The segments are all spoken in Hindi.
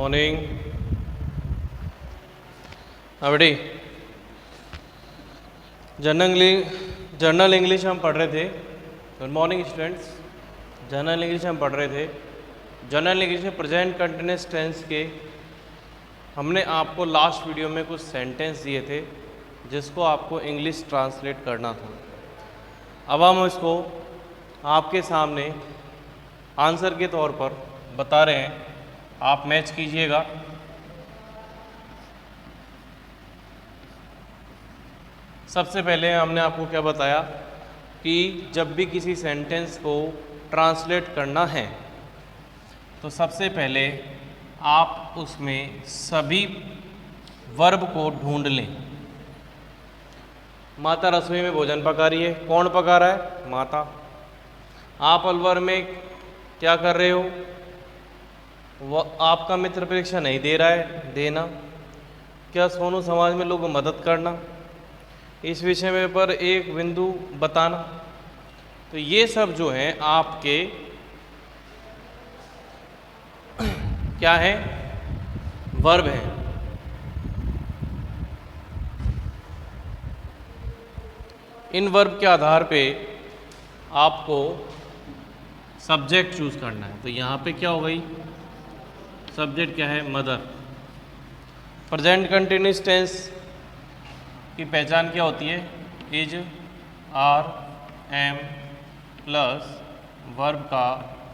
मॉर्निंग। हाँ बेटी, जनरल इंग्लिश हम पढ़ रहे थे। Good morning students. General English हम पढ़ रहे थे। जनरल इंग्लिश में प्रेजेंट कंटिन्यूअस टेंस के हमने आपको लास्ट वीडियो में कुछ सेंटेंस दिए थे जिसको आपको इंग्लिश ट्रांसलेट करना था। अब हम इसको आपके सामने आंसर के तौर पर बता रहे हैं, आप मैच कीजिएगा। सबसे पहले हमने आपको क्या बताया कि जब भी किसी सेंटेंस को ट्रांसलेट करना है तो सबसे पहले आप उसमें सभी वर्ब को ढूंढ लें। माता रसोई में भोजन पका रही है, कौन पका रहा है? माता। आप अलवर में क्या कर रहे हो? वह आपका मित्र परीक्षा नहीं दे रहा है, देना। क्या सोनू समाज में लोगों को मदद करना, इस विषय में पर एक बिंदु बताना। तो ये सब जो हैं आपके क्या है? वर्ब हैं। इन वर्ब के आधार पे आपको सब्जेक्ट चूज करना है। तो यहाँ पे क्या हो गई? सब्जेक्ट क्या है? मदर। प्रेजेंट कंटिन्यूअस टेंस की पहचान क्या होती है? Is, are, am plus verb का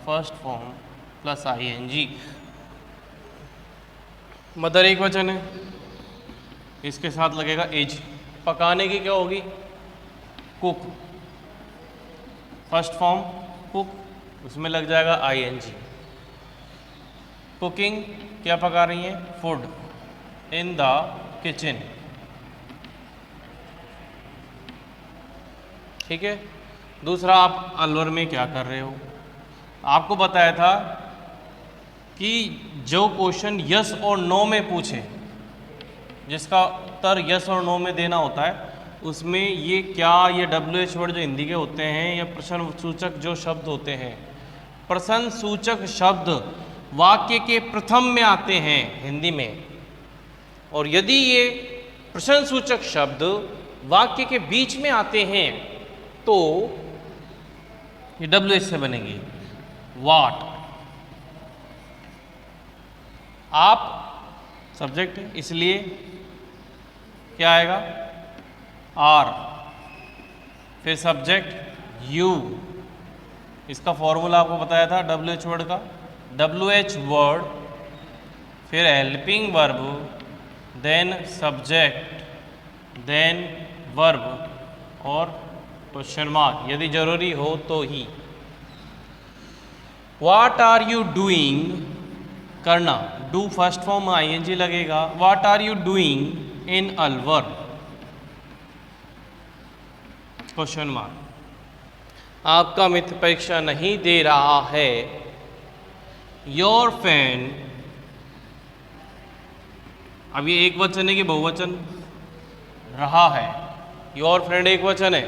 फर्स्ट फॉर्म प्लस आईएनजी। मदर एक वचन है, इसके साथ लगेगा इज। पकाने की क्या होगी? कुक। फर्स्ट फॉर्म कुक, उसमें लग जाएगा आईएनजी। कुकिंग, क्या पका रही हैं? Food in the kitchen. ठीक है। दूसरा, आप अलवर में क्या कर रहे हो? आपको बताया था कि जो क्वेश्चन यस और नो में पूछे, जिसका उत्तर यस और नो में देना होता है, उसमें ये क्या, ये WH वर्ड जो हिंदी के होते हैं या प्रश्न सूचक जो शब्द होते हैं, प्रश्न सूचक शब्द वाक्य के प्रथम में आते हैं हिंदी में। और यदि ये प्रश्न सूचक शब्द वाक्य के बीच में आते हैं तो ये WH से बनेंगे। वाट। आप सब्जेक्ट है, इसलिए क्या आएगा? आर। फिर सब्जेक्ट यू। इसका फॉर्मूला आपको बताया था WH वर्ड का। WH वर्ड, फिर helping verb, then subject, then verb और क्वेश्चन मार्क, यदि जरूरी हो तो ही। व्हाट आर यू डूइंग, करना। डू फर्स्ट फॉर्म आईएनजी लगेगा। What are you doing in Alwar, question mark. आपका मित्र परीक्षा नहीं दे रहा है। योर फ्रेंड, अब ये एक वचन है कि बहुवचन? रहा है। योर फ्रेंड एक वचन है,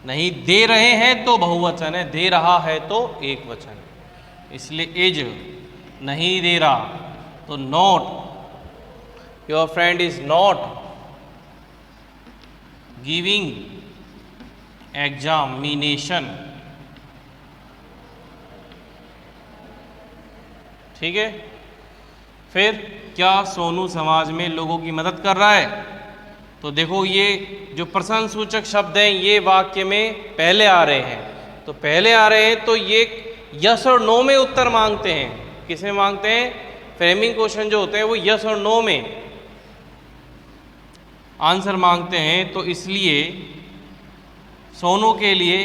नहीं दे रहे हैं तो बहुवचन है, दे रहा है तो एक वचन है। इसलिए इज, नहीं दे रहा तो not. Your friend is not giving examination. ठीक है। फिर क्या सोनू समाज में लोगों की मदद कर रहा है? तो देखो, ये जो प्रश्न सूचक शब्द हैं ये वाक्य में पहले आ रहे हैं। तो पहले आ रहे हैं तो ये यस और नो में उत्तर मांगते हैं। किसमें मांगते हैं? फ्रेमिंग क्वेश्चन जो होते हैं वो यस और नो में आंसर मांगते हैं। तो इसलिए सोनू के लिए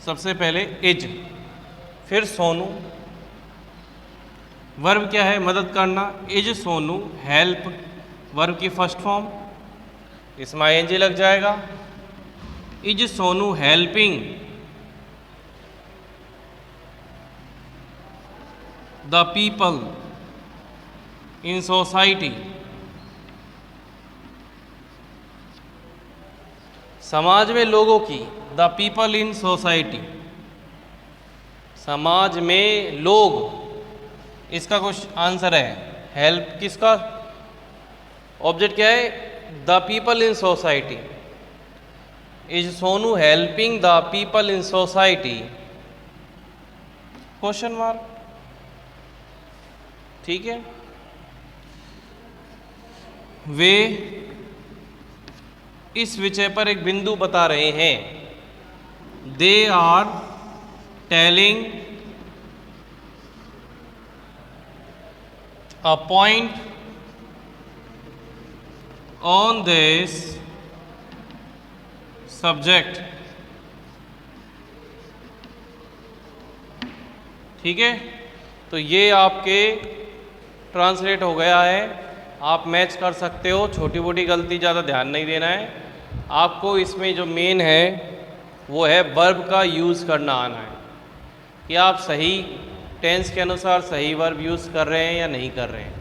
सबसे पहले इज, फिर सोनू। वर्ब क्या है? मदद करना। इज सोनू हेल्प, वर्ब की फर्स्ट फॉर्म, इसमें आईएनजी लग जाएगा। Is Sonu helping the people in society, समाज में लोगों की। द पीपल इन सोसाइटी, समाज में लोग। इसका कुछ आंसर है हेल्प किसका ऑब्जेक्ट क्या है? The people in society. Is Sonu helping the people in society? Question mark. ठीक है, वे इस विषय पर एक बिंदु बता रहे हैं। They are telling a point on this subject. ठीक है, तो ये आपके ट्रांसलेट हो गया है। आप मैच कर सकते हो, छोटी मोटी गलती ज़्यादा ध्यान नहीं देना है आपको। इसमें जो मेन है वो है वर्ब का यूज़ करना आना है कि आप सही टेंस के अनुसार सही वर्ब यूज़ कर रहे हैं या नहीं कर रहे हैं।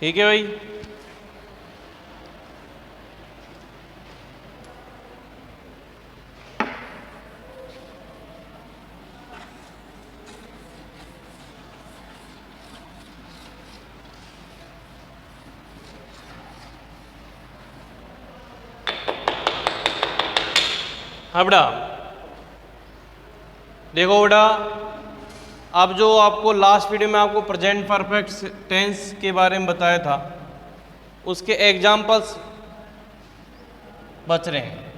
ठीक है भाई। हाँ बेटा, देखो बेटा, अब जो आपको लास्ट वीडियो में आपको प्रेजेंट परफेक्ट टेंस के बारे में बताया था उसके एग्जाम्पल्स बच रहे हैं।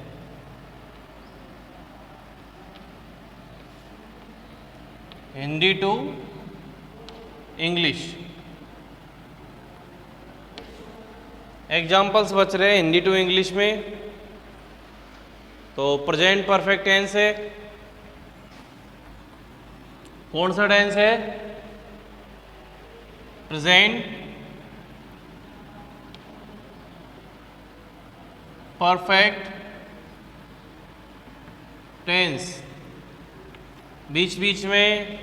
हिंदी टू इंग्लिश एग्जाम्पल्स बच रहे हैं हिंदी टू इंग्लिश में। तो प्रेजेंट परफेक्ट टेंस है, कौन सा टेंस है? Present perfect tense. बीच बीच में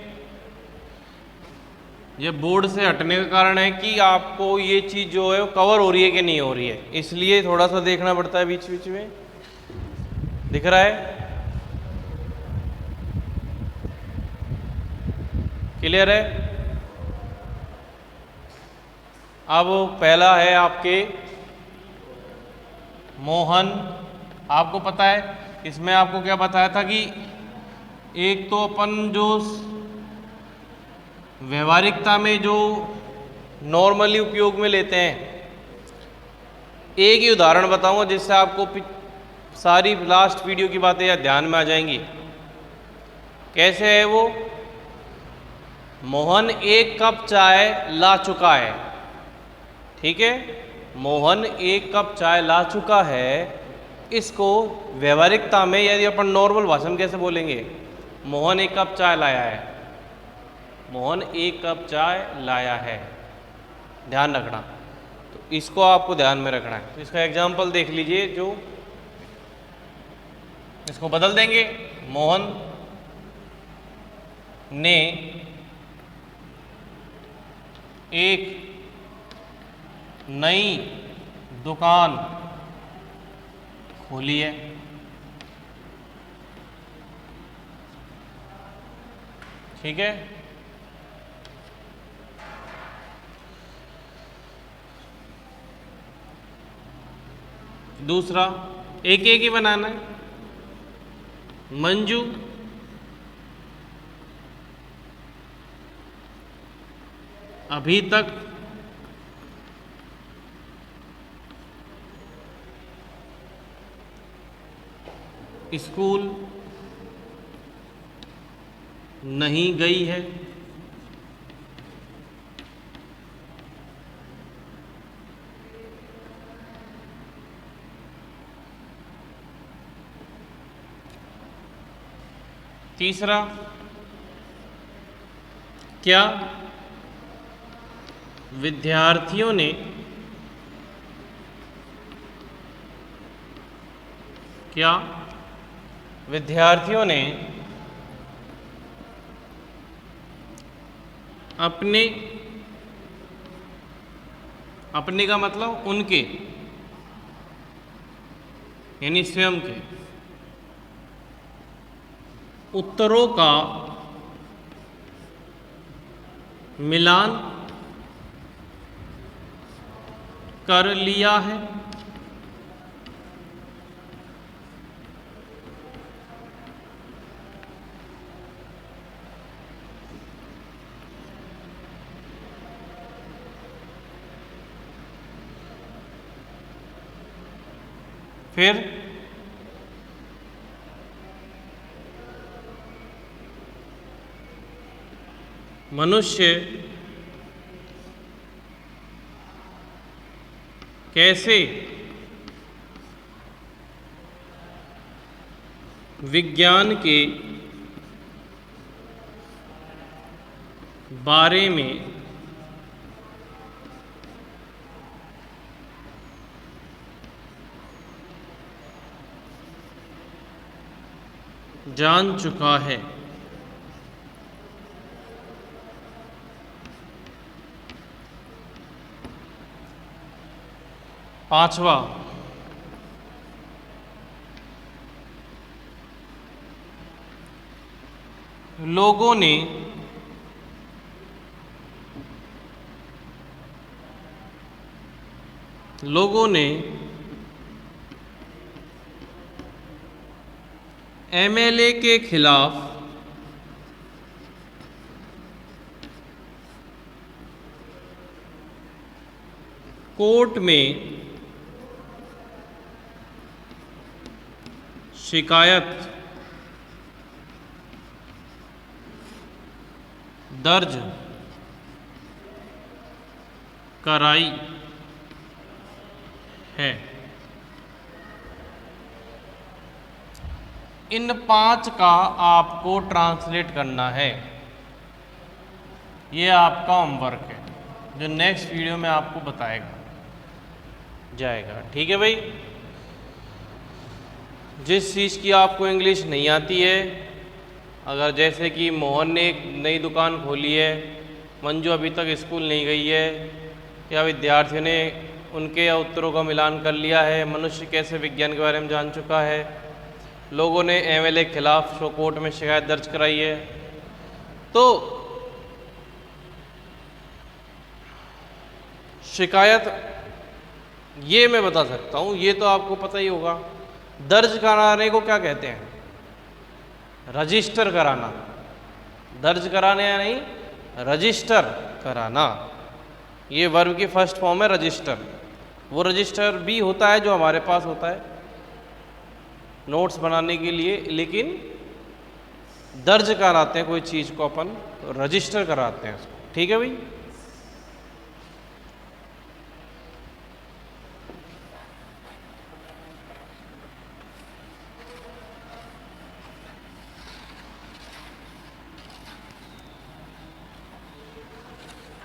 ये बोर्ड से हटने का कारण है कि आपको ये चीज़ जो है वो कवर हो रही है कि नहीं हो रही है, इसलिए थोड़ा सा देखना पड़ता है बीच बीच में। दिख रहा है? क्लियर है? अब पहला है आपके मोहन। आपको पता है इसमें आपको क्या बताया था कि एक तो अपन जो व्यवहारिकता में जो नॉर्मली उपयोग में लेते हैं, एक ही उदाहरण बताऊंगा जिससे आपको सारी लास्ट वीडियो की बातें या ध्यान में आ जाएंगी। कैसे है वो? मोहन एक कप चाय ला चुका है। ठीक है, मोहन एक कप चाय ला चुका है। इसको व्यवहारिकता में यदि अपन नॉर्मल भाषा में कैसे बोलेंगे? मोहन एक कप चाय लाया है। मोहन एक कप चाय लाया है, ध्यान रखना। तो इसको आपको ध्यान में रखना है। तो इसका एग्जाम्पल देख लीजिए, जो इसको बदल देंगे। मोहन ने एक नई दुकान खोली है। ठीक है, दूसरा एक ही बनाना है। मंजू अभी तक स्कूल नहीं गई है। तीसरा, क्या विद्यार्थियों ने अपने का मतलब उनके यानी स्वयं के उत्तरों का मिलान कर लिया है। फिर मनुष्य कैसे विज्ञान के बारे में जान चुका है। पांचवा, लोगों ने एमएलए के खिलाफ कोर्ट में शिकायत दर्ज कराई है। इन 5 का आपको ट्रांसलेट करना है। ये आपका होमवर्क है जो नेक्स्ट वीडियो में आपको बताएगा जाएगा। ठीक है भाई। जिस चीज़ की आपको इंग्लिश नहीं आती है, अगर जैसे कि मोहन ने एक नई दुकान खोली है, मंजू अभी तक स्कूल नहीं गई है, या विद्यार्थियों ने उनके उत्तरों का मिलान कर लिया है, मनुष्य कैसे विज्ञान के बारे में जान चुका है, लोगों ने एमएलए के खिलाफ कोर्ट में शिकायत दर्ज कराई है, तो शिकायत ये मैं बता सकता हूँ, ये तो आपको पता ही होगा। दर्ज कराने को क्या कहते हैं? रजिस्टर कराना। दर्ज कराने या नहीं, रजिस्टर कराना। ये वर्ब की फर्स्ट फॉर्म है रजिस्टर। वो रजिस्टर भी होता है जो हमारे पास होता है नोट्स बनाने के लिए, लेकिन दर्ज कराते हैं कोई चीज़ को अपन, रजिस्टर कराते हैं उसको। ठीक है भाई।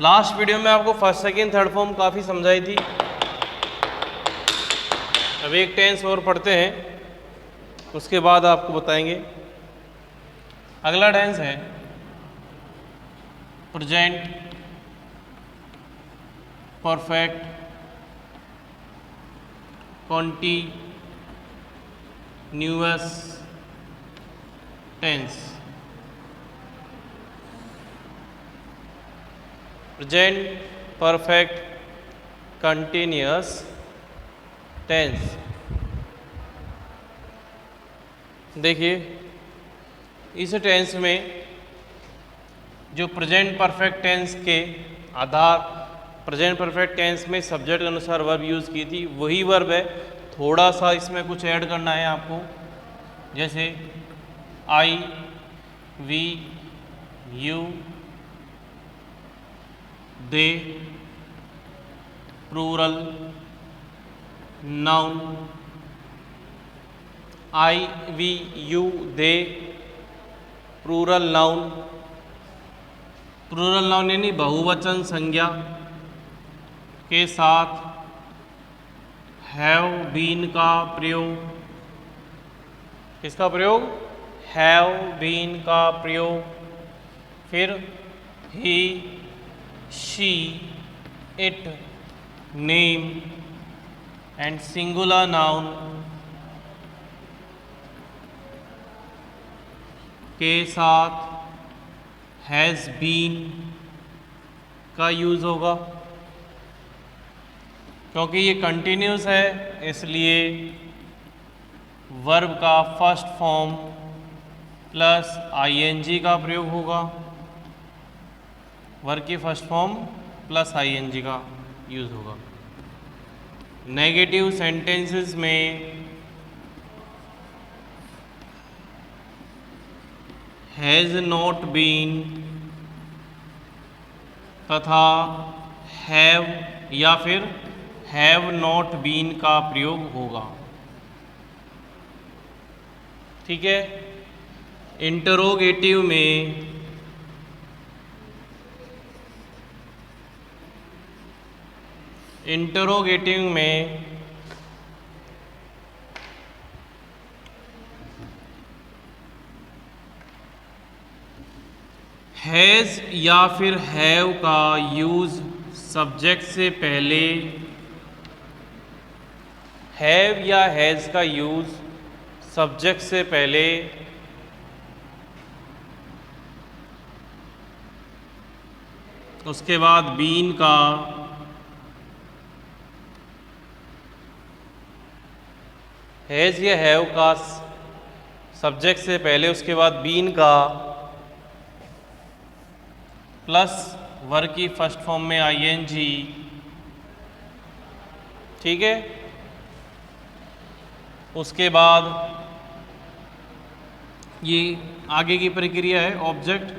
लास्ट वीडियो में आपको फर्स्ट सेकंड थर्ड फॉर्म काफ़ी समझाई थी। अब एक टेंस और पढ़ते हैं, उसके बाद आपको बताएंगे। अगला टेंस है present perfect continuous tense. Present perfect continuous tense. देखिए, इस टेंस में जो प्रेजेंट परफेक्ट टेंस के आधार, प्रेजेंट परफेक्ट टेंस में सब्जेक्ट के अनुसार वर्ब यूज़ की थी, वही वर्ब है। थोड़ा सा इसमें कुछ ऐड करना है आपको, जैसे I, we, you, they, plural noun. I, we, you, they, plural noun. Plural noun यानी बहुवचन संज्ञा के साथ हैव बीन का प्रयोग। किसका प्रयोग? हैव बीन का प्रयोग। फिर he, she, it, name and singular noun के साथ हैज़ बीन का यूज़ होगा, क्योंकि ये कंटिन्यूस है इसलिए वर्ब का फर्स्ट फॉर्म प्लस आईएनजी का प्रयोग होगा। वर्ब की फर्स्ट फॉर्म प्लस आईएनजी का यूज़ होगा। नेगेटिव सेंटेंसेस में हैज़ नॉट बीन तथा हैव या फिर हैव नॉट बीन का प्रयोग होगा। ठीक है। इंटरोगेटिव में हैज़ या फिर हैव का यूज़ सब्जेक्ट से पहले, हैव या हैज़ का यूज़ सब्जेक्ट से पहले उसके बाद बीन का हैज़ या हैव का सब्जेक्ट से पहले उसके बाद बीन का प्लस वर्ब की फर्स्ट फॉर्म में आईएनजी। ठीक है। उसके बाद ये आगे की प्रक्रिया है। ऑब्जेक्ट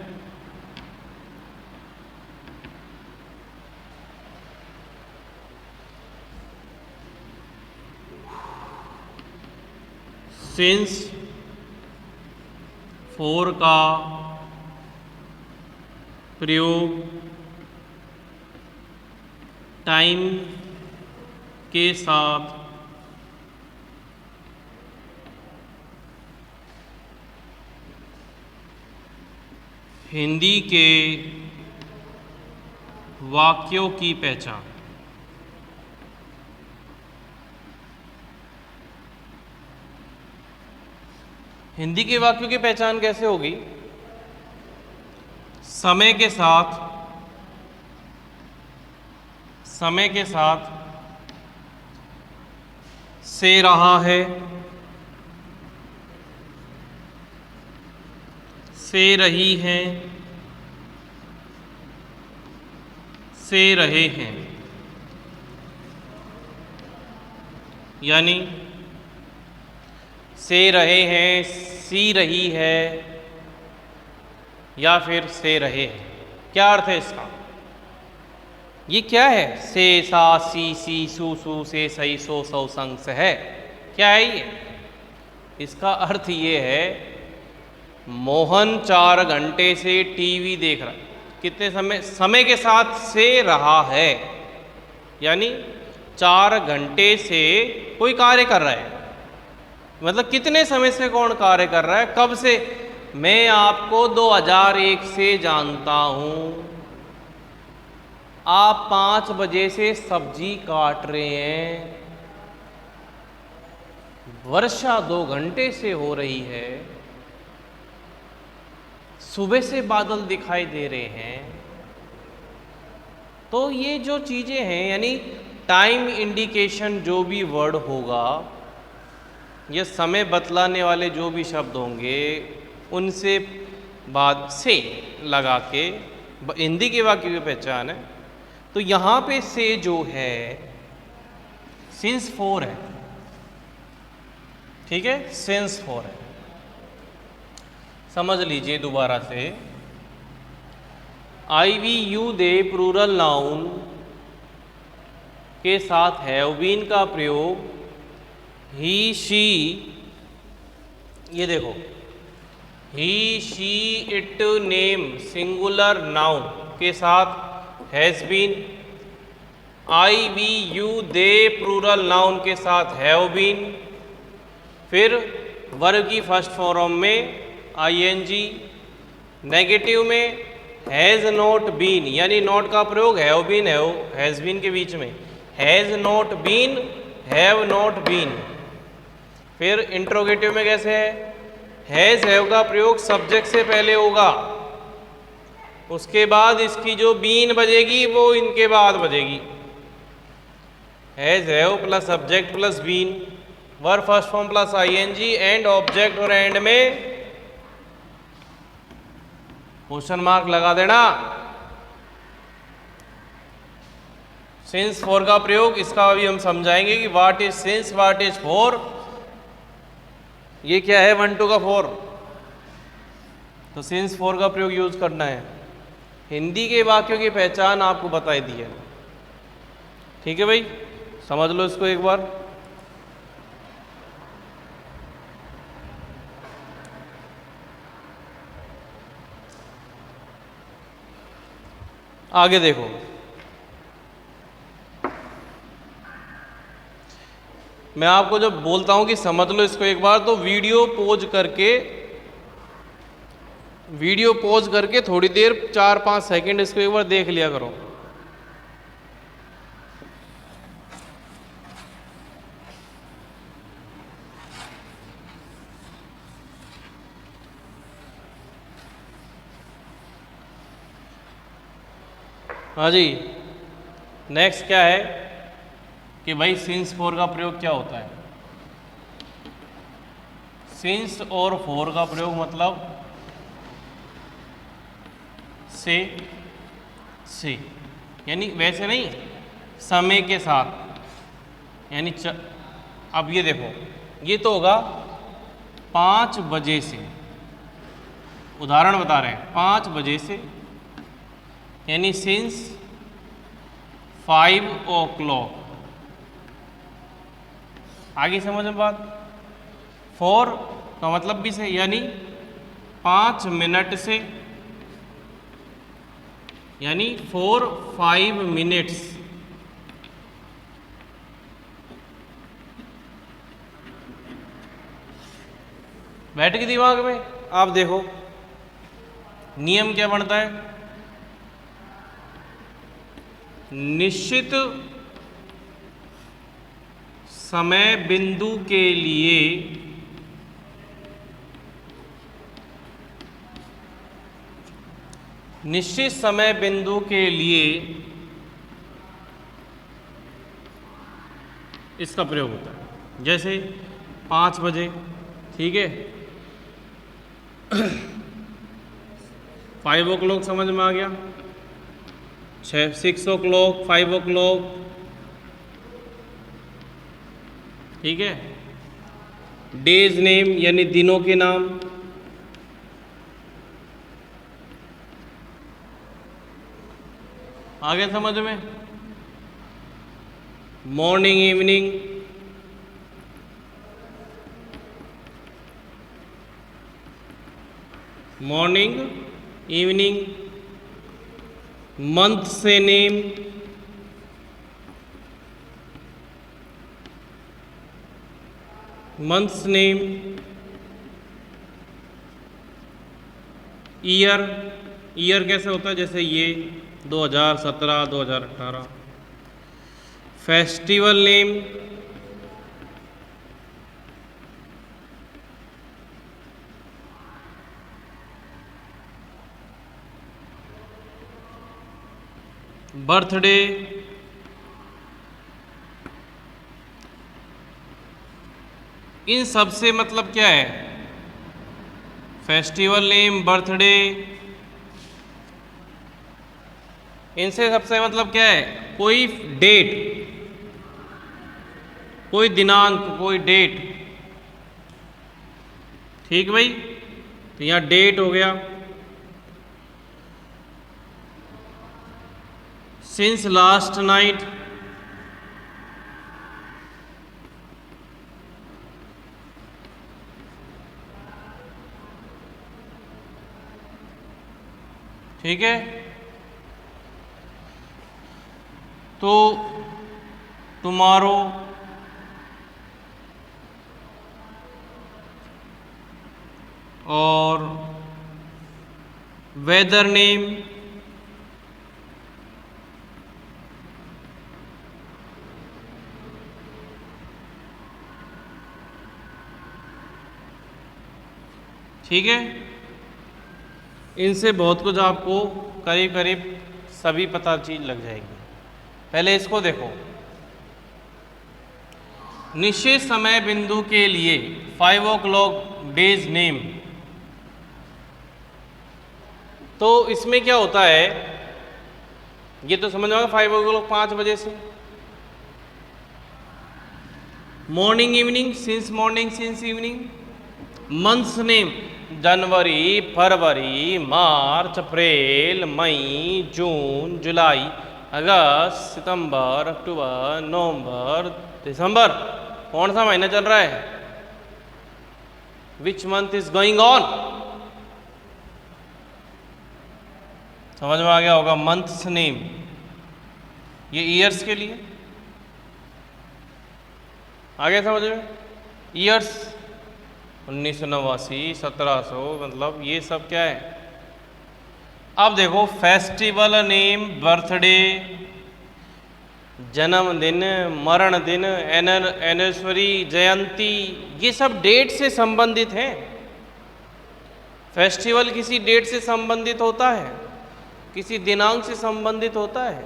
सिंस फोर का प्रयोग टाइम के साथ हिंदी के वाक्यों की पहचान। हिंदी के वाक्यों की पहचान कैसे होगी? समय के साथ से रहा है, से रही हैं, से रहे हैं, यानी से रहे हैं, सी रही है या फिर से रहे हैं। क्या अर्थ है इसका? ये क्या है? से, सा, सी, सू, से, सही, सो, सौ, संग, है। क्या है ये? इसका अर्थ ये है मोहन 4 घंटे से टीवी देख रहा है। कितने समय के साथ से रहा है, यानी 4 घंटे से कोई कार्य कर रहा है। मतलब कितने समय से कौन कार्य कर रहा है, कब से? मैं आपको 2001 से जानता हूँ, आप 5 बजे से सब्जी काट रहे हैं, वर्षा 2 घंटे से हो रही है, सुबह से बादल दिखाई दे रहे हैं। तो ये जो चीज़ें हैं, यानी टाइम इंडिकेशन जो भी वर्ड होगा या समय बतलाने वाले जो भी शब्द होंगे, उनसे बाद से लगा के हिंदी के वाक्य की पहचान है। तो यहाँ पे से जो है सिंस 4 है। ठीक है, सिंस 4 है। समझ लीजिए दोबारा से, I we you they plural noun के साथ हैव बीन का प्रयोग ही शी, ये देखो, he she it name singular noun के साथ has been, I we you they plural noun के साथ हैव बीन, फिर वर्ब की फर्स्ट फॉर्म में आईएनजी, नेगेटिव में हैज़ नॉट बीन, यानी नॉट का प्रयोग हैव बीन हैज़ बीन के बीच में, has not been, have not been. फिर इंट्रोगेटिव में कैसे है? हैज़ हैव का प्रयोग सब्जेक्ट से पहले होगा, उसके बाद इसकी जो बीन बजेगी वो इनके बाद बजेगी। Has have plus subject plus been, verb first form plus ING, and object, और एंड में क्वेश्चन मार्क लगा देना। सिंस फॉर का प्रयोग, इसका अभी हम समझाएंगे कि what is since, what is for. ये क्या है 1 2 का 4, तो सिंस फॉर का प्रयोग यूज करना है। हिंदी के वाक्यों की पहचान आपको बताई दी है, ठीक है भाई, समझ लो इसको एक बार। आगे देखो, मैं आपको जब बोलता हूं कि समझ लो इसको एक बार, तो वीडियो पॉज करके थोड़ी देर 4-5 सेकंड इसको एक बार देख लिया करो। हाँ जी, नेक्स्ट क्या है कि भाई सिंस फॉर का प्रयोग क्या होता है। सिंस और फॉर का प्रयोग मतलब से, यानी वैसे नहीं, समय के साथ, यानी अब ये देखो, ये तो होगा 5 बजे से, उदाहरण बता रहे हैं 5 बजे से, यानी सिंस 5 o'clock। आगे समझ में बात। फॉर का मतलब भी से, यानी 5 मिनट से, यानी 5 minutes। बैठ के दिमाग में। आप देखो नियम क्या बनता है, निश्चित समय बिंदु के लिए निश्चित समय बिंदु के लिए इसका प्रयोग होता है। जैसे 5 बजे, ठीक है 5 o'clock समझ में आ गया, 6 o'clock, 5 o'clock, ठीक है। डेज नेम यानी दिनों के नाम, आगे समझ में। Morning evening, morning evening, month से name, months name, year, year कैसे होता है, जैसे ये 2017, 2018। फेस्टिवल नेम, बर्थडे, इन सब से मतलब क्या है, फेस्टिवल नेम, बर्थडे, इनसे सबसे मतलब क्या है, कोई डेट, कोई दिनांक, कोई डेट, ठीक भाई। तो यहाँ डेट हो गया। सिंस लास्ट नाइट, ठीक है। तो टुमारो, और वेदर नेम, ठीक है। इनसे बहुत कुछ आपको करीब करीब सभी पता चीज लग जाएगी। पहले इसको देखो, निश्चित समय बिंदु के लिए 5 o'clock डेज नेम। तो इसमें क्या होता है, ये तो समझ में आएगा 5 o'clock 5 बजे से। Morning evening, since morning since evening. Months name, जनवरी, फरवरी, मार्च, अप्रैल, मई, जून, जुलाई, अगस्त, सितंबर, अक्टूबर, नवंबर, दिसंबर। कौन सा महीना चल रहा है? Which month is going on. समझ में आ गया होगा। मंथ्स नेम ये ईयर्स के लिए। आगे समझ में? ईयर्स 1989, 1700, मतलब ये सब क्या है। अब देखो, फेस्टिवल नेम, बर्थडे, जन्मदिन, मरण दिन, एनिवर्सरी, जयंती, ये सब डेट से संबंधित हैं। फेस्टिवल किसी डेट से संबंधित होता है, किसी दिनांक से संबंधित होता है।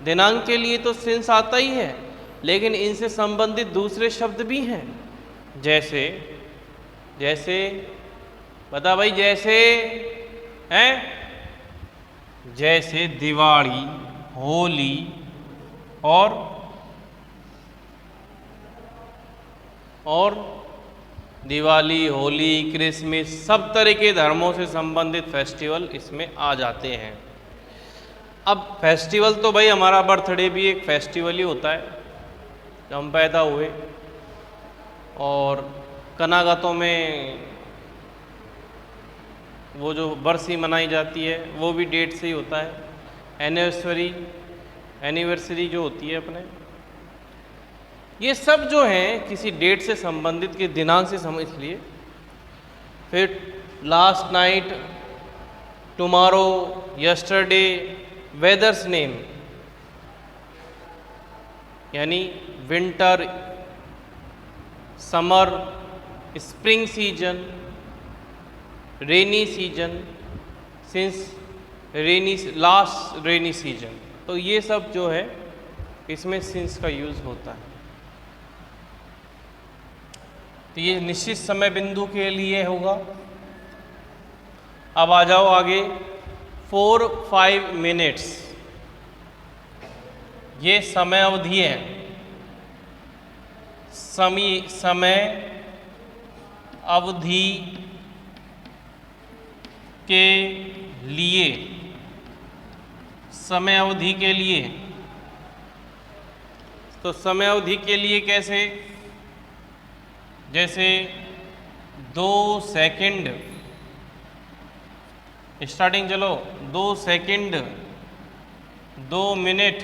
दिनांक के लिए तो सिंस आता ही है, लेकिन इनसे संबंधित दूसरे शब्द भी हैं। जैसे जैसे बता भाई, जैसे हैं, जैसे दिवाली, होली और दिवाली, होली, क्रिसमस, सब तरह के धर्मों से संबंधित फेस्टिवल इसमें आ जाते हैं। अब फेस्टिवल तो भाई, हमारा बर्थडे भी एक फेस्टिवल ही होता है जब हम पैदा हुए। और कनागतों में वो जो बरसी मनाई जाती है वो भी डेट से ही होता है। एनिवर्सरी जो होती है अपने, ये सब जो हैं किसी डेट से संबंधित, के दिनांक से समझ लिए। फिर last night, tomorrow, yesterday, weathers name, यानी winter, summer, spring season, rainy season, since rainy, last rainy season. तो ये सब जो है इसमें सिंस का यूज़ होता है। तो ये निश्चित समय बिंदु के लिए होगा। अब आ जाओ आगे, 4-5 मिनट्स, ये समय अवधि है। समय अवधि के लिए, समय अवधि के लिए। तो समय अवधि के लिए कैसे? जैसे 2 सेकंड, स्टार्टिंग चलो, 2 सेकंड, 2 मिनट,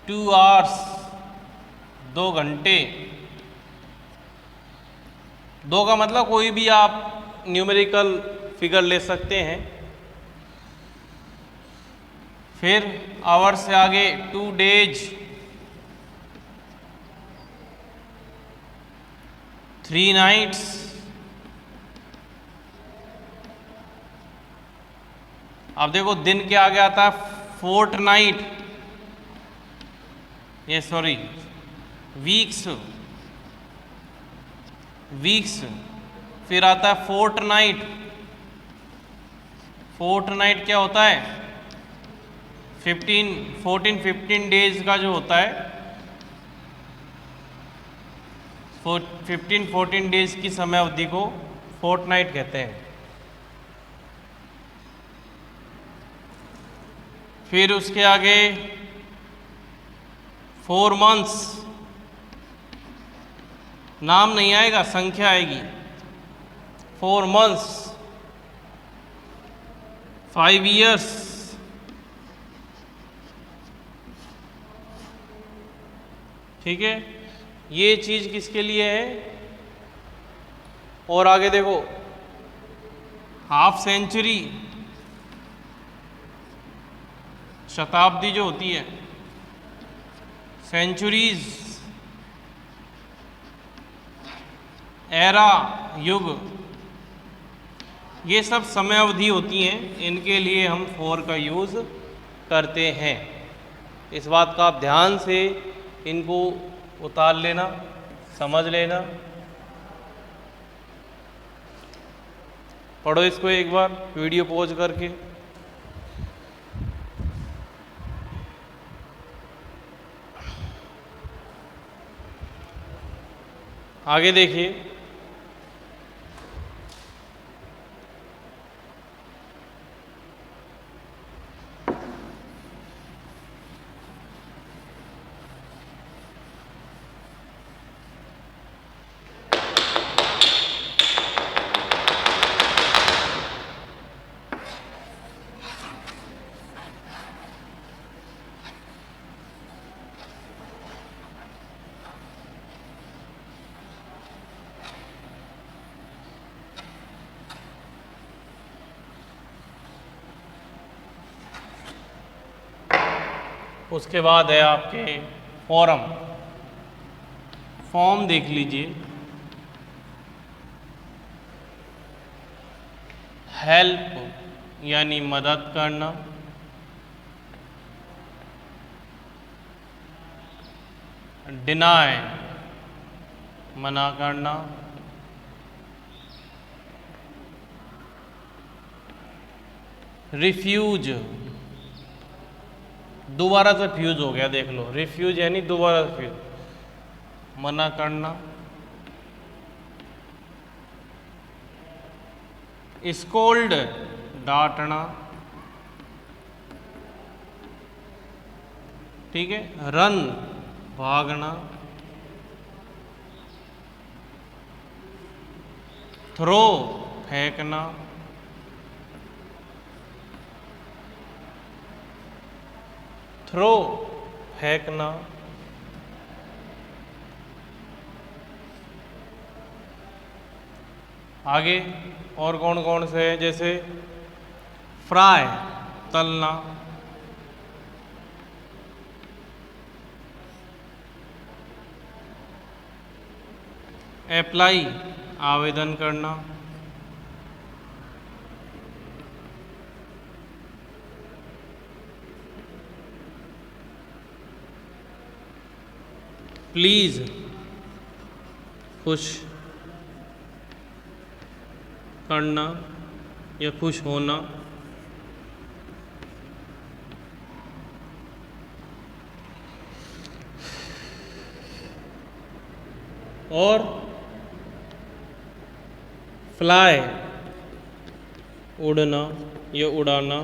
2 आवर्स, 2 घंटे। 2 का मतलब कोई भी आप न्यूमेरिकल फिगर ले सकते हैं। फिर आवर से आगे 2 डेज, 3 नाइट्स, अब देखो दिन के आगे आता है फोर्टनाइट, ये सॉरी वीक्स, फिर आता है फोर्टनाइट। फोर्टनाइट क्या होता है? 15 डेज का जो होता है, 14 डेज की समय अवधि को फोर्टनाइट कहते हैं। फिर उसके आगे 4 मंथ्स, नाम नहीं आएगा, संख्या आएगी। 4 मंथ्स, 5 ईयर्स, ठीक है। ये चीज किसके लिए है? और आगे देखो, हाफ सेंचुरी, शताब्दी जो होती है, सेंचुरीज, एरा, युग, ये सब समय अवधि होती हैं, इनके लिए हम फॉर का यूज़ करते हैं। इस बात का आप ध्यान से इनको उतार लेना, समझ लेना। पढ़ो इसको एक बार वीडियो पॉज करके। आगे देखिए, उसके बाद है आपके फॉर्म। फॉर्म देख लीजिए। हेल्प यानी मदद करना, डिनाय मना करना, रिफ्यूज, दोबारा से फ्यूज हो गया, देख लो, रिफ्यूज यानी दोबारा से फ्यूज, मना करना, स्कोल्ड डांटना, ठीक है, रन भागना, थ्रो फेंकना, थ्रो फेंकना, आगे और कौन कौन से हैं, जैसे फ्राई तलना, अप्लाई आवेदन करना, प्लीज खुश करना या खुश होना, और फ्लाई उड़ना या उड़ाना,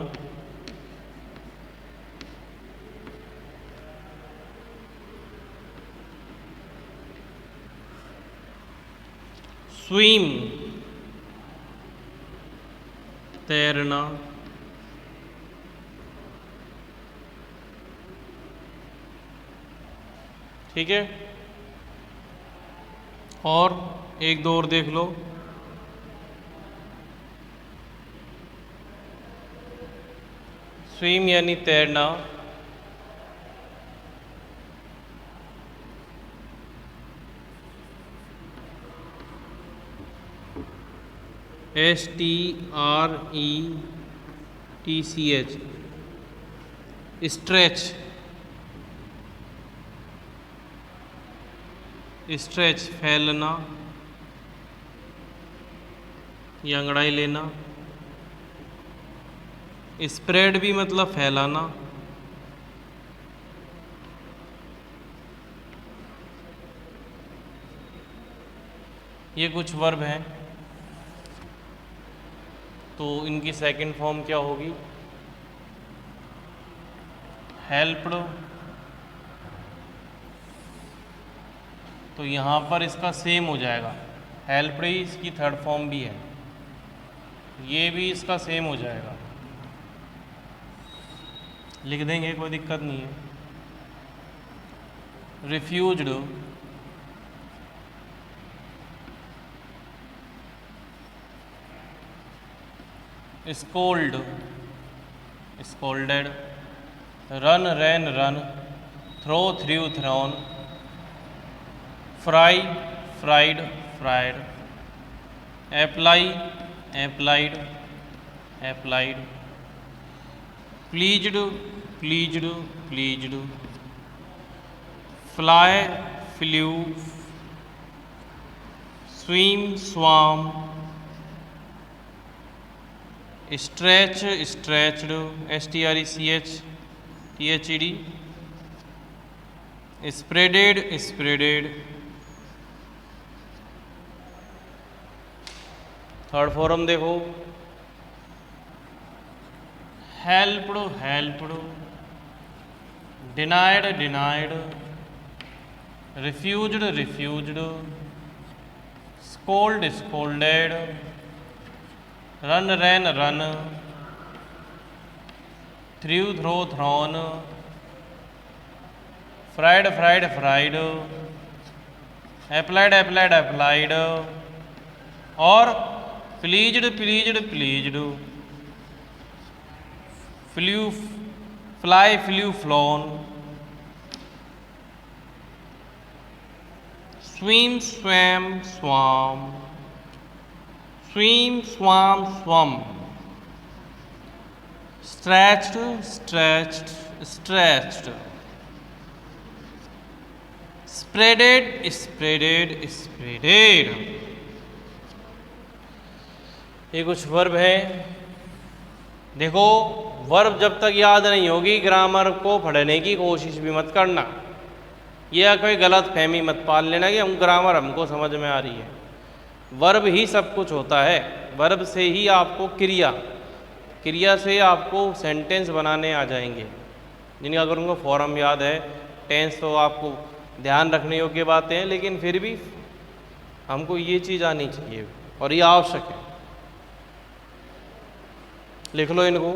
स्विम तैरना, ठीक है। और एक दो और देख लो, स्विम यानी तैरना, STRETCH, स्ट्रेच, स्ट्रेच फैलना या अंगड़ाई लेना, स्प्रेड भी मतलब फैलाना, ये कुछ वर्ब हैं। तो इनकी सेकंड फॉर्म क्या होगी? हेल्प्ड। तो यहाँ पर इसका सेम हो जाएगा, हेल्प्ड ही इसकी थर्ड फॉर्म भी है, ये भी इसका सेम हो जाएगा, लिख देंगे, कोई दिक्कत नहीं है। Refused, scold, scolded, run ran run, throw threw thrown, fry fried fried, apply, applied, applied, pleased, pleased, pleased, fly, flew, swim, swam, stretch, stretched, stretched, spreaded, spreaded, third form देखो, helped, helped, denied, denied, refused, refused, scold, scolded, run, ran, run, threw, throw, thrown, fried, fried, fried, applied, applied, applied, और pleased, pleased, pleased, flew, fly, flew, flown, swim, swam, swam, swim, swam, swum, stretched, stretched, stretched, spreaded, spreaded, spreaded. ये कुछ वर्ब है। देखो, वर्ब जब तक याद नहीं होगी ग्रामर को पढ़ने की कोशिश भी मत करना। यह कोई गलत फहमी मत पाल लेना कि हम ग्रामर हमको समझ में आ रही है। वर्ब ही सब कुछ होता है। वर्ब से ही आपको क्रिया से आपको सेंटेंस बनाने आ जाएंगे, जिनका अगर उनको फॉर्म याद है। टेंस तो आपको ध्यान रखने योग्य बातें हैं, लेकिन फिर भी हमको ये चीज़ आनी चाहिए और ये आवश्यक है। लिख लो इनको।